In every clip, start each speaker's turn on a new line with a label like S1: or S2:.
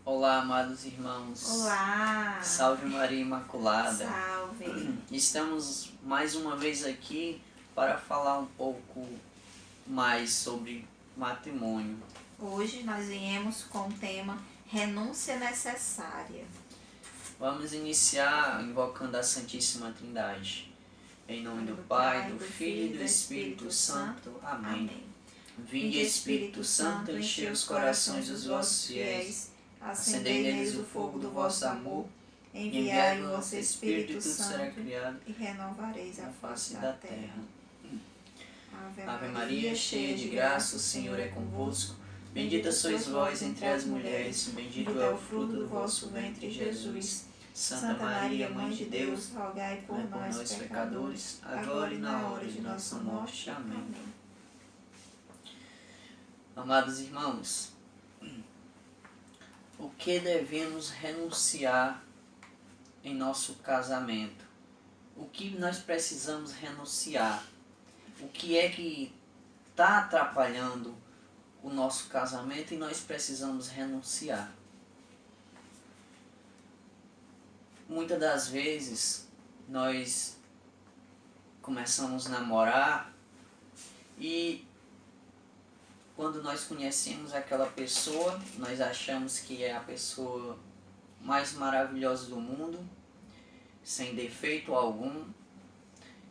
S1: Olá, amados irmãos.
S2: Olá!
S1: Salve Maria Imaculada.
S2: Salve!
S1: Estamos mais uma vez aqui para falar um pouco mais sobre matrimônio.
S2: Hoje nós viemos com o tema renúncia necessária.
S1: Vamos iniciar invocando a Santíssima Trindade. Em nome do Pai, do Filho e do Espírito Santo. Amém. Vinde, Espírito Santo, enchei os corações dos vossos fiéis, acendei neles o fogo do vosso amor, enviai o vosso Espírito e tudo será criado,
S2: e renovareis a face da terra.
S1: Ave Maria, cheia de graça, o Senhor é convosco. Bendita sois vós entre as mulheres, bendito é o fruto do vosso ventre, Jesus. Santa Maria, Mãe de Deus,
S2: rogai por nós,
S1: pecadores, agora e na hora de nossa morte. Amém. Amados irmãos, o que devemos renunciar em nosso casamento? O que nós precisamos renunciar? O que é que está atrapalhando o nosso casamento e nós precisamos renunciar? Muitas das vezes nós começamos a namorar e quando nós conhecemos aquela pessoa, nós achamos que é a pessoa mais maravilhosa do mundo, sem defeito algum,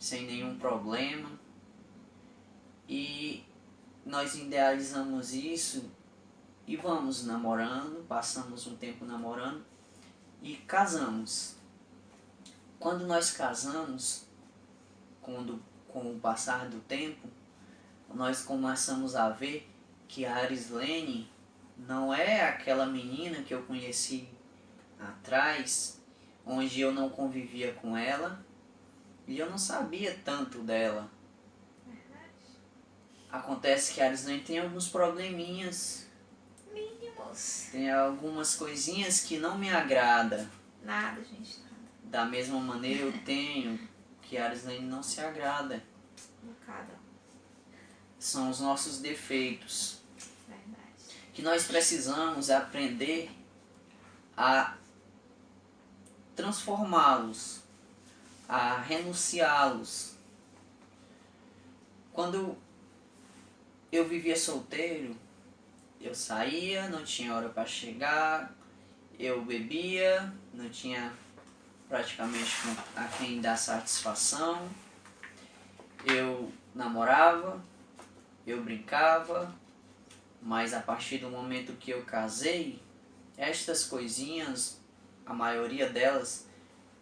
S1: sem nenhum problema. E nós idealizamos isso e vamos namorando, passamos um tempo namorando e casamos. Quando nós casamos, com o passar do tempo, nós começamos a ver que a Arislene não é aquela menina que eu conheci atrás, onde eu não convivia com ela e eu não sabia tanto dela. Acontece que a Arislene tem alguns probleminhas,
S2: Mínimos.
S1: tem algumas coisinhas que não me agrada.
S2: Nada, gente, nada.
S1: Da mesma maneira eu tenho que a Arislene não se agrada.
S2: Bocada.
S1: São os nossos defeitos.
S2: Verdade.
S1: Que nós precisamos aprender a transformá-los, a renunciá-los. Quando eu vivia solteiro, eu saía, não tinha hora para chegar, eu bebia, não tinha praticamente a quem dar satisfação, eu namorava, eu brincava, mas a partir do momento que eu casei, estas coisinhas, a maioria delas,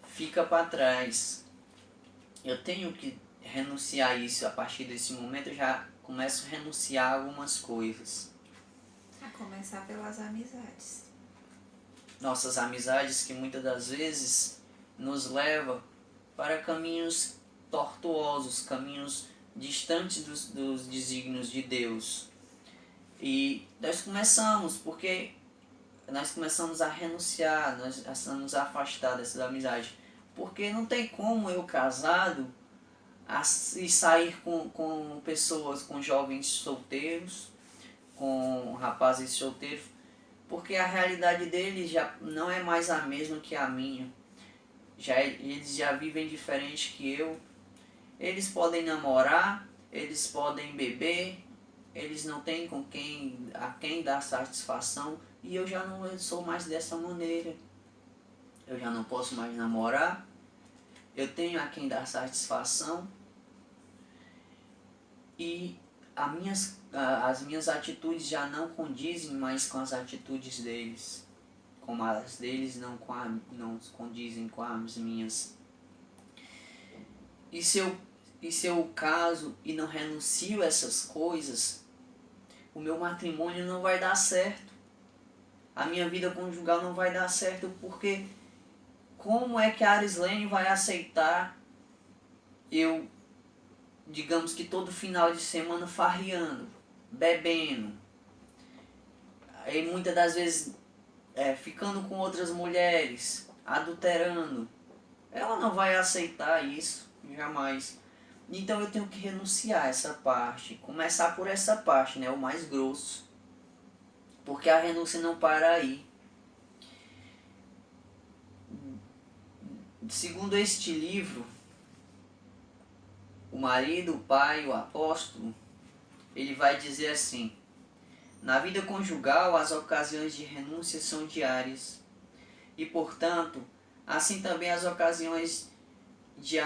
S1: fica para trás. Eu tenho que renunciar a isso. A partir desse momento eu já começo a renunciar a algumas coisas.
S2: A começar pelas amizades.
S1: Nossas amizades que muitas das vezes nos levam para caminhos tortuosos, caminhos distantes dos desígnios de Deus. E nós começamos a renunciar, nós estamos afastados dessas amizades. Porque não tem como eu casado e sair com pessoas, com jovens solteiros, com rapazes solteiros, porque a realidade deles já não é mais a mesma que a minha. Eles já vivem diferente que eu. Eles podem namorar, eles podem beber, eles não têm a quem dar satisfação, e eu já não sou mais dessa maneira. Eu já não posso mais namorar, eu tenho a quem dar satisfação e as minhas atitudes já não condizem mais com as atitudes deles, como as deles não condizem com as minhas. E se eu caso e não renuncio a essas coisas, o meu matrimônio não vai dar certo. A minha vida conjugal não vai dar certo, porque como é que a Arislene vai aceitar eu, digamos que todo final de semana farriando, bebendo, e muitas das vezes ficando com outras mulheres, adulterando? Ela não vai aceitar isso, jamais. Então eu tenho que renunciar a essa parte, começar por essa parte, né, o mais grosso. Porque a renúncia não para aí. segundo este livro, o marido, o pai, o apóstolo, ele vai dizer assim: na vida conjugal, as ocasiões de renúncia são diárias e, portanto, assim também as ocasiões de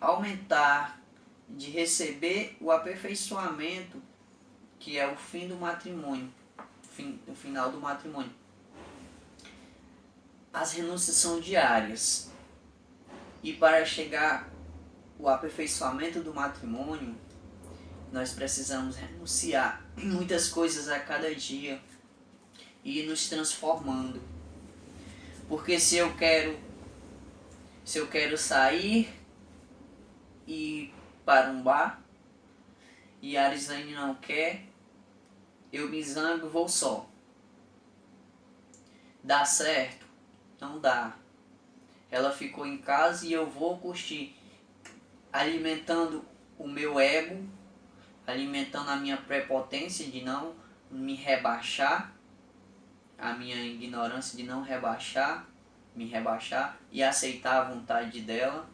S1: aumentar, de receber o aperfeiçoamento, que é o fim do matrimônio, o final do matrimônio. As renúncias são diárias e para chegar o aperfeiçoamento do matrimônio, nós precisamos renunciar muitas coisas a cada dia e ir nos transformando. Porque se eu quero sair e ir para um bar e a Arislane não quer, eu me zango e vou só. Dá certo? Não dá. Ela ficou em casa e eu vou curtir, alimentando o meu ego, alimentando a minha prepotência de não me rebaixar, a minha ignorância de não me rebaixar e aceitar a vontade dela.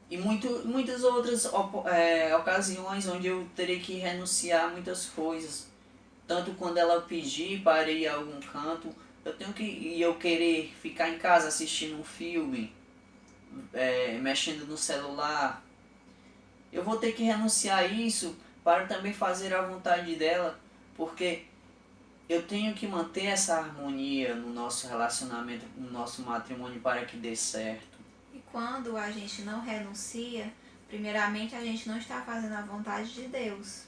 S1: E muitas outras ocasiões onde eu terei que renunciar a muitas coisas. Tanto quando ela pedir para ir a algum canto, eu querer ficar em casa assistindo um filme, mexendo no celular. Eu vou ter que renunciar a isso para também fazer a vontade dela, porque eu tenho que manter essa harmonia no nosso relacionamento, no nosso matrimônio, para que dê certo.
S2: E quando a gente não renuncia, primeiramente a gente não está fazendo a vontade de Deus.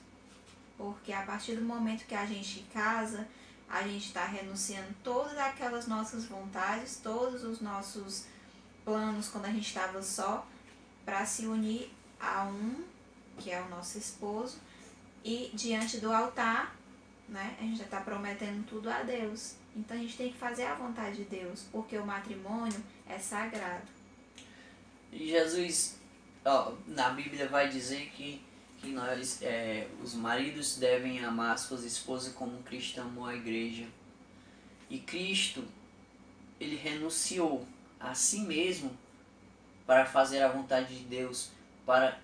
S2: Porque a partir do momento que a gente casa, a gente está renunciando todas aquelas nossas vontades, todos os nossos planos quando a gente estava só, para se unir a um, que é o nosso esposo, e diante do altar, né, a gente já está prometendo tudo a Deus. Então a gente tem que fazer a vontade de Deus, porque o matrimônio é sagrado.
S1: E Jesus, na Bíblia vai dizer que nós, os maridos devem amar suas esposas como Cristo amou a igreja. E Cristo, ele renunciou a si mesmo para fazer a vontade de Deus, para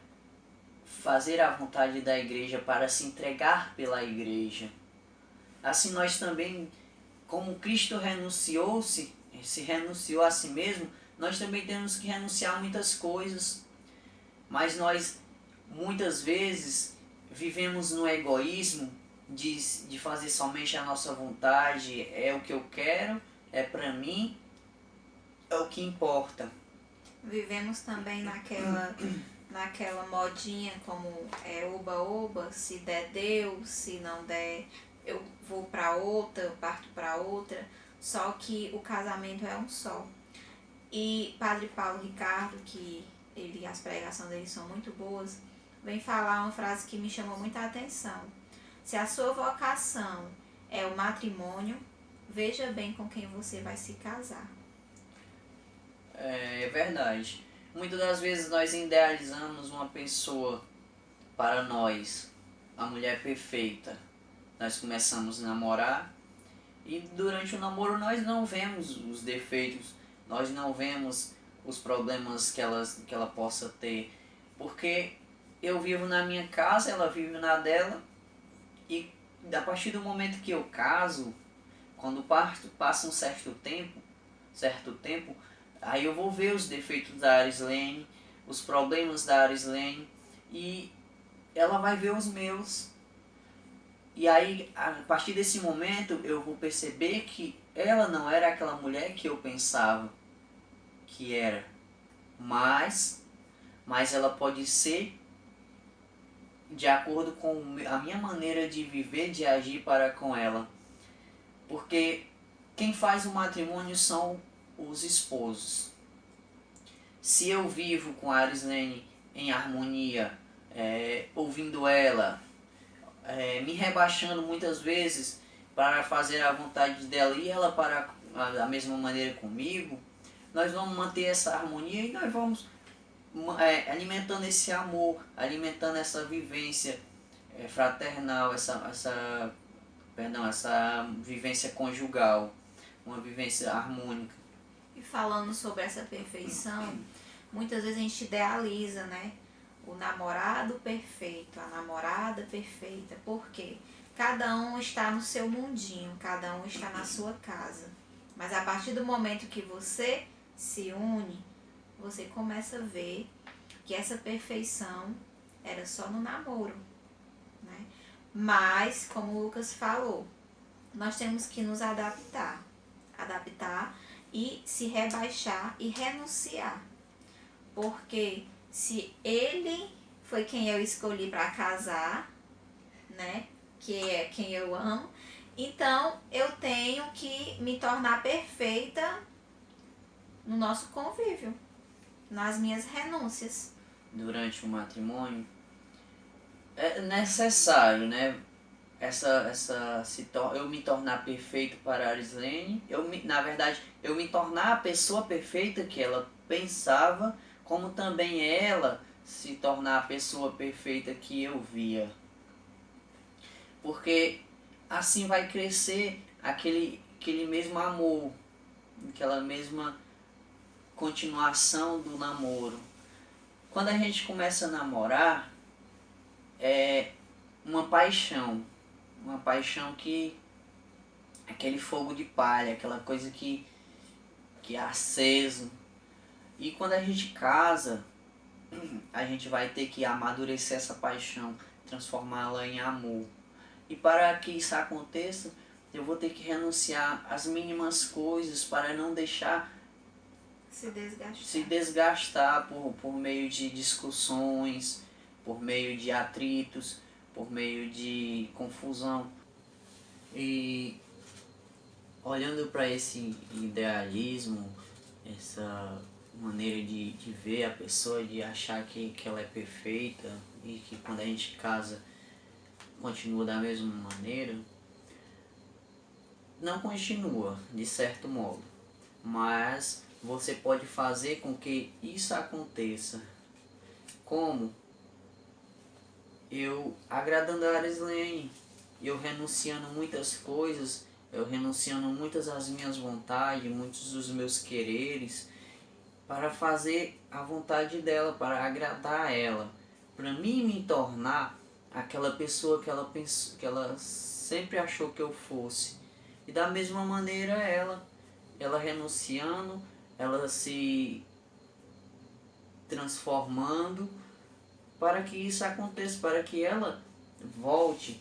S1: fazer a vontade da igreja, para se entregar pela igreja. Assim nós também, como Cristo se renunciou a si mesmo, nós também temos que renunciar a muitas coisas. Mas nós, muitas vezes, vivemos no egoísmo de fazer somente a nossa vontade, é o que eu quero, é para mim, é o que importa.
S2: Vivemos também naquela modinha como oba-oba, se der deu, se não der eu vou para outra, eu parto para outra, só que o casamento é um só. E Padre Paulo Ricardo, que as pregações dele são muito boas, vem falar uma frase que me chamou muita atenção. Se a sua vocação é o matrimônio, veja bem com quem você vai se casar.
S1: É verdade. Muitas das vezes nós idealizamos uma pessoa para nós, a mulher perfeita. Nós começamos a namorar e durante o namoro nós não vemos os defeitos, nós não vemos os problemas que ela possa ter, porque eu vivo na minha casa, ela vive na dela, e a partir do momento que eu caso, quando passa um certo tempo, aí eu vou ver os defeitos da Arislane, os problemas da Arislane, e ela vai ver os meus. E aí, a partir desse momento, eu vou perceber que ela não era aquela mulher que eu pensava que era. Mas ela pode ser de acordo com a minha maneira de viver, de agir para com ela. Porque quem faz o matrimônio são os esposos. Se eu vivo com a Arislane em harmonia, ouvindo ela, me rebaixando muitas vezes para fazer a vontade dela e ela para da mesma maneira comigo, nós vamos manter essa harmonia e nós vamos alimentando esse amor, alimentando essa vivência fraternal, essa vivência conjugal, uma vivência harmônica.
S2: E falando sobre essa perfeição, muitas vezes a gente idealiza, né? O namorado perfeito, a namorada perfeita. Por quê? Cada um está no seu mundinho, cada um está na sua casa. Mas a partir do momento que você se une, você começa a ver que essa perfeição era só no namoro, né? Mas, como o Lucas falou, nós temos que nos adaptar e se rebaixar e renunciar. Porque se ele foi quem eu escolhi para casar, né? Que é quem eu amo, então eu tenho que me tornar perfeita no nosso convívio, nas minhas renúncias.
S1: Durante o matrimônio, é necessário, né? Eu me tornar perfeito para a Arislene, na verdade, eu me tornar a pessoa perfeita que ela pensava, como também ela se tornar a pessoa perfeita que eu via. Porque assim vai crescer aquele mesmo amor, aquela mesma continuação do namoro. Quando a gente começa a namorar, é uma paixão que aquele fogo de palha, aquela coisa que é aceso. E quando a gente casa, a gente vai ter que amadurecer essa paixão, transformá-la em amor. E para que isso aconteça, eu vou ter que renunciar às mínimas coisas para não deixar se desgastar por meio de discussões, por meio de atritos, por meio de confusão. E olhando para esse idealismo, essa maneira de ver a pessoa, de achar que ela é perfeita e que quando a gente casa continua da mesma maneira, não continua, de certo modo, mas você pode fazer com que isso aconteça. Como? Eu agradando a Arislene, eu renunciando muitas coisas, eu renunciando muitas das minhas vontades, muitos dos meus quereres, para fazer a vontade dela, para agradar a ela, para mim me tornar aquela pessoa que ela sempre achou que eu fosse. E da mesma maneira ela renunciando, ela se transformando para que isso aconteça, para que ela volte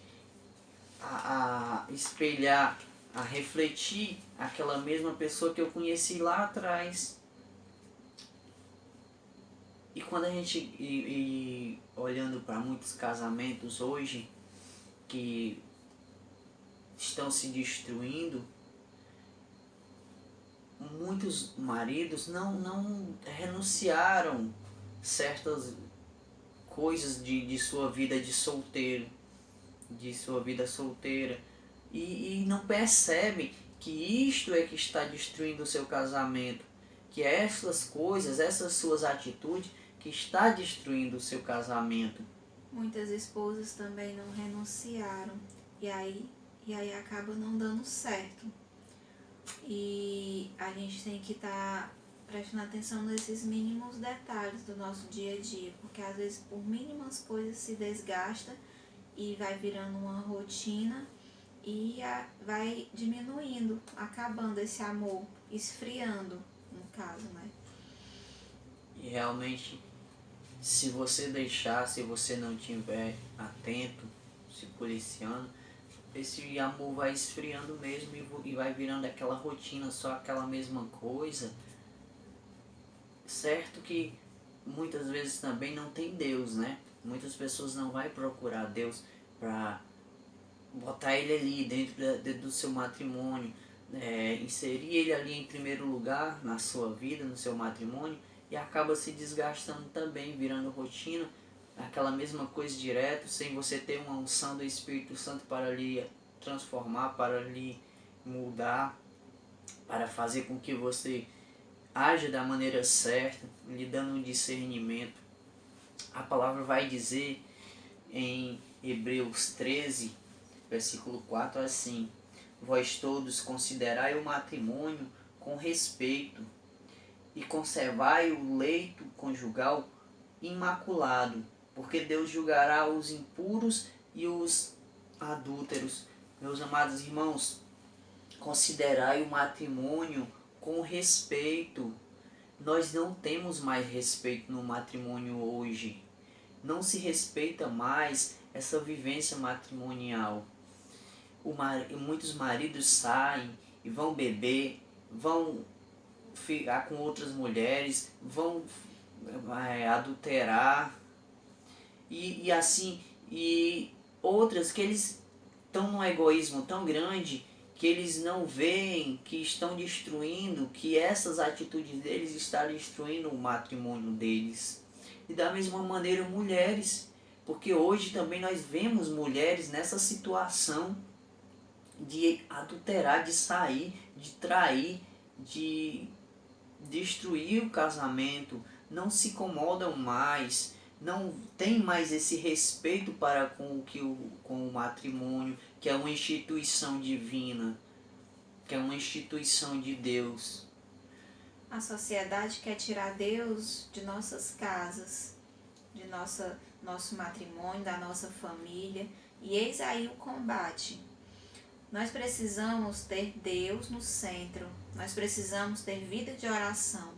S1: a espelhar, a refletir aquela mesma pessoa que eu conheci lá atrás. E quando a gente olhando para muitos casamentos hoje que estão se destruindo, muitos maridos não renunciaram certas coisas de sua vida de solteiro, de sua vida solteira, e não percebem que isto é que está destruindo o seu casamento, que essas coisas, essas suas atitudes que está destruindo o seu casamento.
S2: Muitas esposas também não renunciaram e aí acaba não dando certo. E a gente tem que estar prestando atenção nesses mínimos detalhes do nosso dia a dia, porque às vezes por mínimas coisas se desgasta e vai virando uma rotina e vai diminuindo, acabando esse amor, esfriando, no caso, né?
S1: E realmente, se você deixar, se você não estiver atento, se policiando, esse amor vai esfriando mesmo e vai virando aquela rotina, só aquela mesma coisa. Certo que muitas vezes também não tem Deus, né? Muitas pessoas não vai procurar Deus para botar ele ali dentro do seu matrimônio, inserir ele ali em primeiro lugar na sua vida, no seu matrimônio, e acaba se desgastando também, virando rotina, aquela mesma coisa direto, sem você ter uma unção do Espírito Santo para lhe transformar, para lhe mudar, para fazer com que você haja da maneira certa, lhe dando um discernimento. A palavra vai dizer em Hebreus 13, versículo 4 assim: vós todos considerai o matrimônio com respeito, e conservai o leito conjugal imaculado, porque Deus julgará os impuros e os adúlteros. Meus amados irmãos, considerai o matrimônio com respeito. Nós não temos mais respeito no matrimônio hoje. Não se respeita mais essa vivência matrimonial. Muitos maridos saem e vão beber, vão ficar com outras mulheres, vão adulterar e assim, e outras que eles estão num egoísmo tão grande que eles não veem que estão destruindo, que essas atitudes deles estão destruindo o matrimônio deles. E da mesma maneira mulheres, porque hoje também nós vemos mulheres nessa situação de adulterar, de sair, de trair, de destruir o casamento, não se incomodam mais, não tem mais esse respeito para com o matrimônio, que é uma instituição divina, que é uma instituição de Deus.
S2: A sociedade quer tirar Deus de nossas casas, de nosso matrimônio, da nossa família, e eis aí o combate. Nós precisamos ter Deus no centro, nós precisamos ter vida de oração,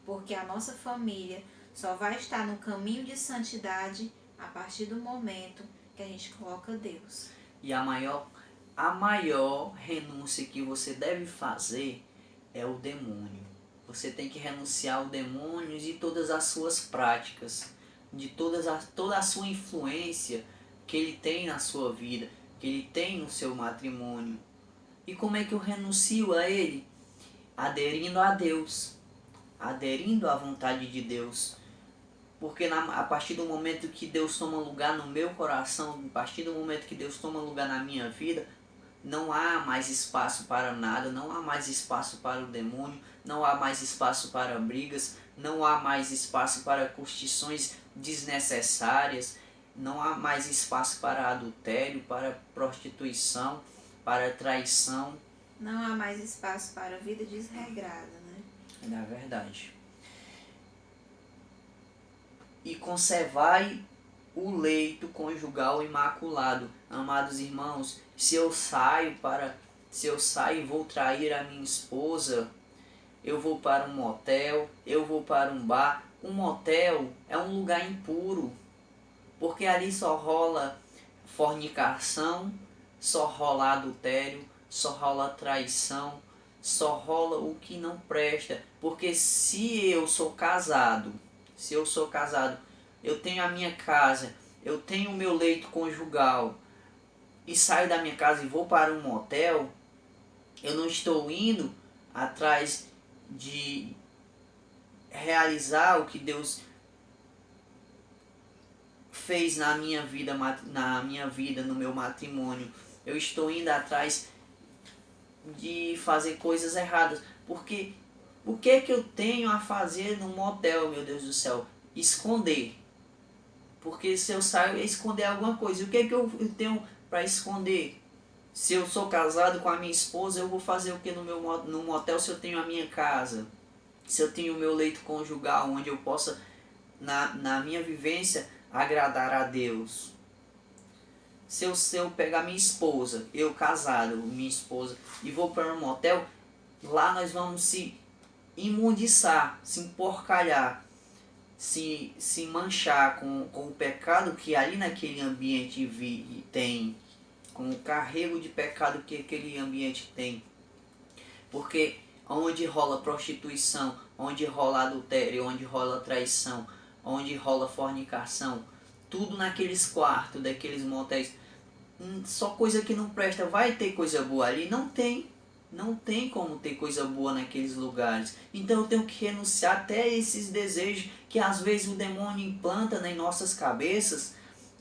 S2: porque a nossa família só vai estar no caminho de santidade a partir do momento que a gente coloca Deus.
S1: E a maior renúncia que você deve fazer é o demônio. Você tem que renunciar ao demônio e todas as suas práticas, de toda a sua influência que ele tem na sua vida, que ele tem no seu matrimônio. E como é que eu renuncio a ele? Aderindo a Deus, aderindo à vontade de Deus. Porque a partir do momento que Deus toma lugar no meu coração, a partir do momento que Deus toma lugar na minha vida, não há mais espaço para nada, não há mais espaço para o demônio, não há mais espaço para brigas, não há mais espaço para curtições desnecessárias, não há mais espaço para adultério, para prostituição, para traição.
S2: Não há mais espaço para vida desregrada, né?
S1: É a verdade. E conservai o leito conjugal imaculado. Amados irmãos, se eu saio e vou trair a minha esposa, eu vou para um motel, eu vou para um bar. Um motel é um lugar impuro, porque ali só rola fornicação, só rola adultério, só rola traição, só rola o que não presta. Porque se eu sou casado, eu tenho a minha casa, eu tenho o meu leito conjugal e saio da minha casa e vou para um motel, eu não estou indo atrás de realizar o que Deus fez na minha vida, no meu matrimônio. Eu estou indo atrás de fazer coisas erradas. Porque o que é que eu tenho a fazer num motel, meu Deus do céu? Esconder. Porque se eu saio, é esconder alguma coisa. E o que é que eu tenho para esconder? Se eu sou casado com a minha esposa, eu vou fazer o que no motel se eu tenho a minha casa? Se eu tenho o meu leito conjugal, onde eu possa, na minha vivência, agradar a Deus. Se eu pegar minha esposa, eu casado, minha esposa, e vou para um motel, lá nós vamos se imundiçar, se emporcalhar, se manchar com o pecado que ali naquele ambiente tem, com o carrego de pecado que aquele ambiente tem. Porque onde rola prostituição, onde rola adultério, onde rola traição, onde rola fornicação, tudo naqueles quartos, daqueles motéis, só coisa que não presta. Vai ter coisa boa ali? Não tem. Não tem como ter coisa boa naqueles lugares. Então eu tenho que renunciar até esses desejos que às vezes o demônio implanta nas nossas cabeças,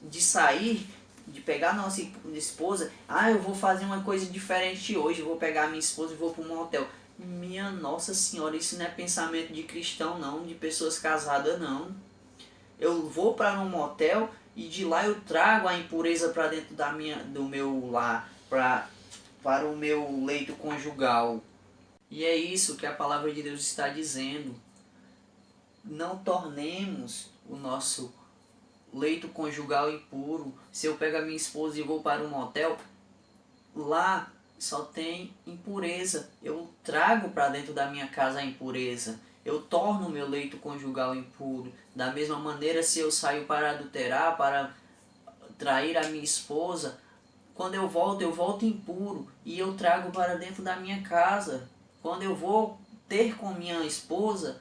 S1: de sair, de pegar nossa esposa. Eu vou fazer uma coisa diferente hoje, eu vou pegar minha esposa e vou para um motel. Minha Nossa Senhora, isso não é pensamento de cristão não, de pessoas casadas não. Eu vou para um motel e de lá eu trago a impureza para dentro do meu lar, para o meu leito conjugal. E é isso que a palavra de Deus está dizendo. não tornemos o nosso leito conjugal impuro. Se eu pego a minha esposa e vou para um motel, lá só tem impureza. Eu trago para dentro da minha casa a impureza. Eu torno o meu leito conjugal impuro. Da mesma maneira, se eu saio para adulterar, para trair a minha esposa, quando eu volto impuro e eu trago para dentro da minha casa. Quando eu vou ter com minha esposa,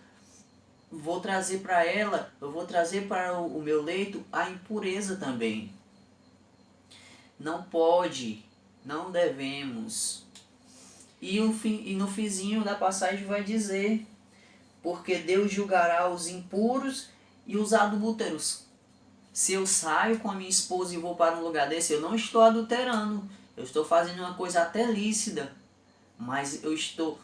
S1: vou trazer para ela, eu vou trazer para o meu leito a impureza também. Não pode, não devemos. E no finzinho da passagem vai dizer: porque Deus julgará os impuros e os adúlteros. Se eu saio com a minha esposa e vou para um lugar desse, eu não estou adulterando. Eu estou fazendo uma coisa até lícita, mas eu estou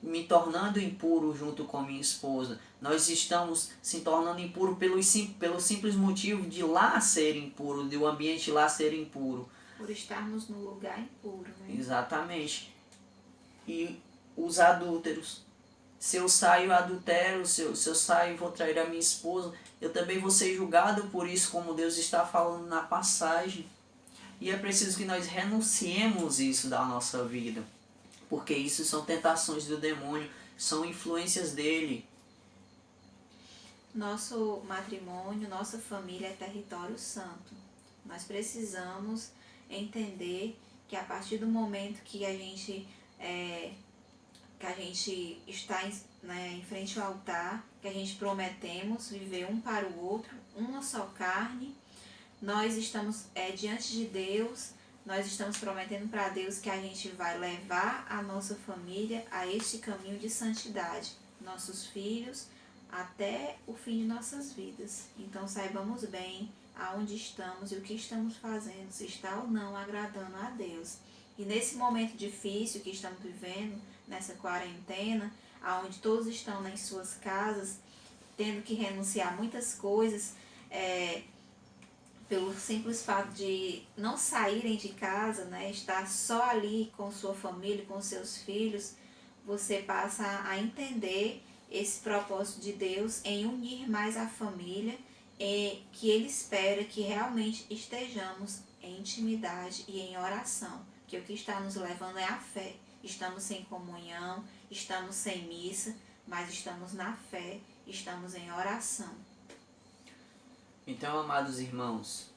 S1: me tornando impuro junto com minha esposa. Nós estamos se tornando impuro pelo simples motivo de lá ser impuro, de o ambiente lá ser impuro.
S2: Por estarmos no lugar impuro, né?
S1: Exatamente. E os adúlteros. Se eu saio adultério, se eu saio e vou trair a minha esposa, eu também vou ser julgado por isso, como Deus está falando na passagem. E é preciso que nós renunciemos isso da nossa vida, porque isso são tentações do demônio, são influências dele.
S2: Nosso matrimônio, nossa família é território santo. Nós precisamos entender que a partir do momento que a gente está em frente ao altar, que a gente prometemos viver um para o outro, uma só carne, nós estamos diante de Deus, nós estamos prometendo para Deus que a gente vai levar a nossa família a este caminho de santidade, nossos filhos, até o fim de nossas vidas. Então saibamos bem aonde estamos e o que estamos fazendo, se está ou não agradando a Deus. E nesse momento difícil que estamos vivendo, nessa quarentena, onde todos estão nas suas casas, tendo que renunciar a muitas coisas, pelo simples fato de não saírem de casa, né, estar só ali com sua família, com seus filhos, você passa a entender esse propósito de Deus em unir mais a família, que Ele espera que realmente estejamos em intimidade e em oração, que o que está nos levando é a fé. Estamos sem comunhão, estamos sem missa, mas estamos na fé, estamos em oração.
S1: Então, amados irmãos,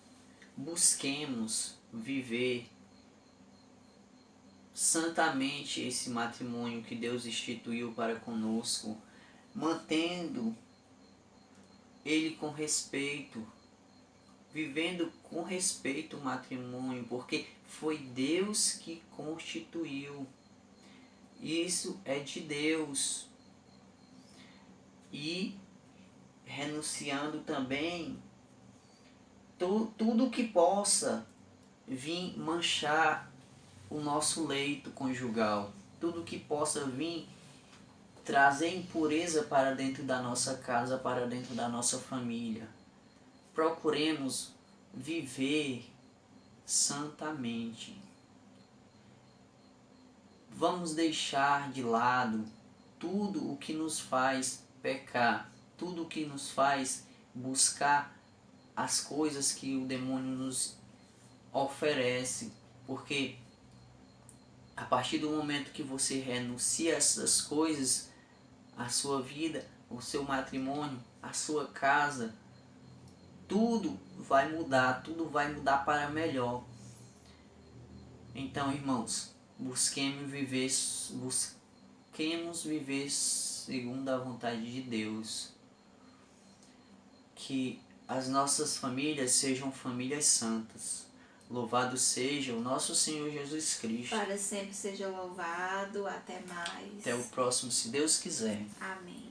S1: busquemos viver santamente esse matrimônio que Deus instituiu para conosco, mantendo ele com respeito, vivendo com respeito o matrimônio, porque foi Deus que constituiu. Isso é de Deus. E renunciando também tudo que possa vir manchar o nosso leito conjugal, tudo que possa vir trazer impureza para dentro da nossa casa, para dentro da nossa família. Procuremos viver santamente. Vamos deixar de lado tudo o que nos faz pecar, tudo o que nos faz buscar as coisas que o demônio nos oferece, porque a partir do momento que você renuncia a essas coisas, a sua vida, o seu matrimônio, a sua casa, tudo vai mudar para melhor. Então, irmãos, busquemos viver segundo a vontade de Deus. Que as nossas famílias sejam famílias santas. Louvado seja o nosso Senhor Jesus Cristo.
S2: Para sempre seja louvado. Até mais.
S1: Até o próximo, se Deus quiser.
S2: Amém.